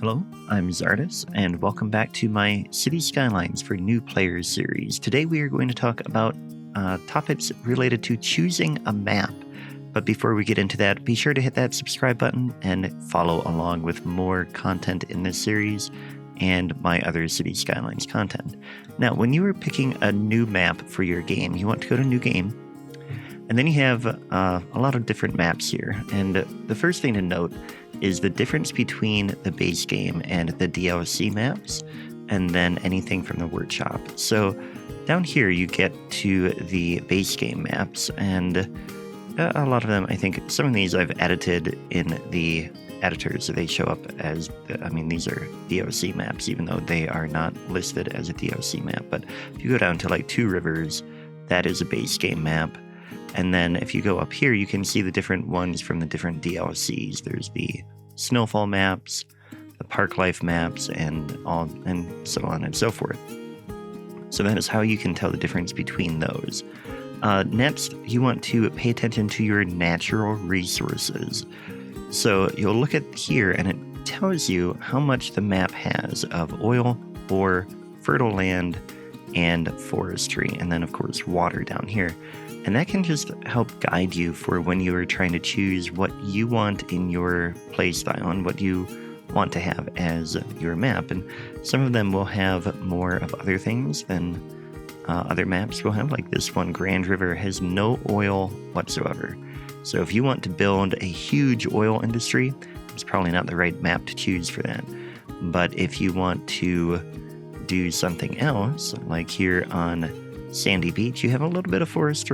Hello, I'm Czardus, and welcome back to my Cities Skylines for New Players series. Today we are going to talk about topics related to choosing a map. But before we get into that, be sure to hit that subscribe button and follow along with more content in this series and my other Cities Skylines content. Now, when you are picking a new map for your game, you want to go to New Game, and then you have a lot of different maps here. And the first thing to note is the difference between the base game and the DLC maps, and then anything from the workshop. So down here you get to the base game maps, and a lot of them, I think, some of these I've edited in the editors. So they show up as, these are DOC maps, even though they are not listed as a DOC map. But if you go down to like Two Rivers, that is a base game map. And then if you go up here, you can see the different ones from the different DLCs. There's the Snowfall maps, the Park Life maps, and so on and so forth. So that is how you can tell the difference between those. Next, you want to pay attention to your natural resources. So you'll look at here, and it tells you how much the map has of oil, ore, fertile land, and forestry, and then of course water down here. And that can just help guide you for when you are trying to choose what you want in your playstyle and what you want to have as your map. And some of them will have more of other things than other maps will have. Like this one, Grand River, has no oil whatsoever. So if you want to build a huge oil industry, it's probably not the right map to choose for that. But if you want to do something else, like here on Sandy Beach, you have a little bit of forest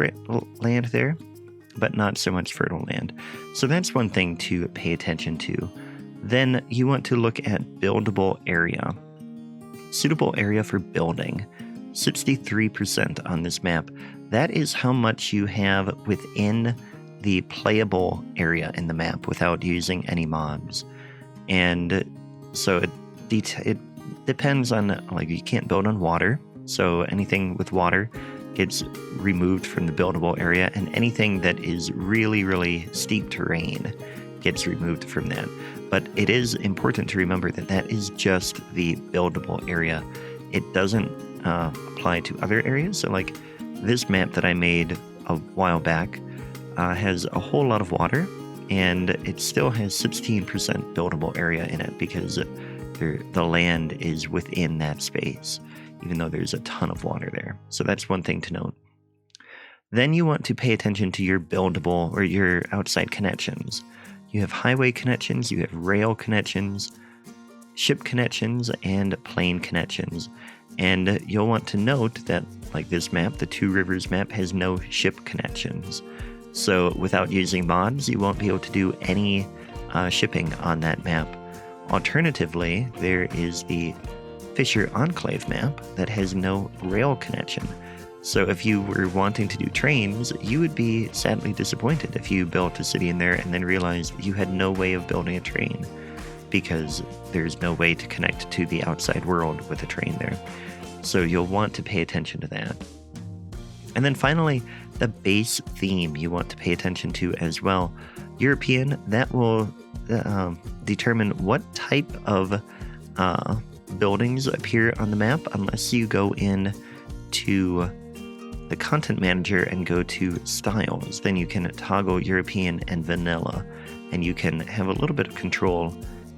land there, but not so much fertile land. So that's one thing to pay attention to. Then you want to look at buildable area. Suitable area for building. 63% on this map. That is how much you have within the playable area in the map without using any mods. And so it depends on, like, you can't build on water. So anything with water gets removed from the buildable area, and anything that is really, really steep terrain gets removed from that. But it is important to remember that that is just the buildable area. It doesn't apply to other areas. So like this map that I made a while back has a whole lot of water, and it still has 16% buildable area in it because the land is within that space, even though there's a ton of water there. So that's one thing to note. Then you want to pay attention to your buildable or your outside connections. You have highway connections, you have rail connections, ship connections, and plane connections. And you'll want to note that, like this map, the Two Rivers map, has no ship connections. So without using mods, you won't be able to do any shipping on that map. Alternatively, there is the Fisher Enclave map that has no rail connection. So if you were wanting to do trains, you would be sadly disappointed if you built a city in there and then realized you had no way of building a train because there's no way to connect to the outside world with a train there. So you'll want to pay attention to that. And then finally, the base theme you want to pay attention to as well. European, that will determine what type of buildings appear on the map unless you go in to the content manager and go to styles. Then you can toggle European and vanilla, and you can have a little bit of control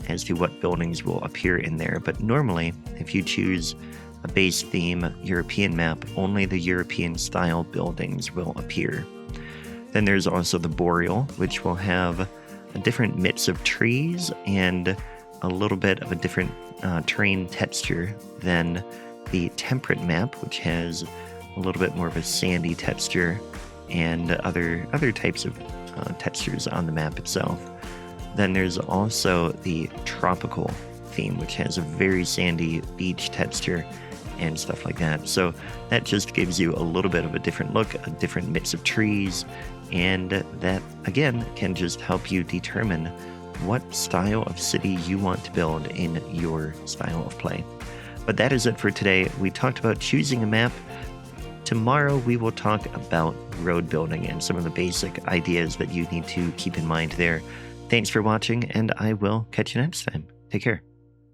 as to what buildings will appear in there. But normally, if you choose a base theme European map, only the European style buildings will appear. Then there's also the Boreal, which will have a different mix of trees and a little bit of a different terrain texture than the Temperate map, which has a little bit more of a sandy texture and other types of textures on the map itself. Then there's also the Tropical theme, which has a very sandy beach texture and stuff like that. So that just gives you a little bit of a different look, a different mix of trees, and that again can just help you determine what style of city you want to build in your style of play. But that is it for today. We talked about choosing a map. Tomorrow we will talk about road building and some of the basic ideas that you need to keep in mind there. Thanks for watching, and I will catch you next time. Take care.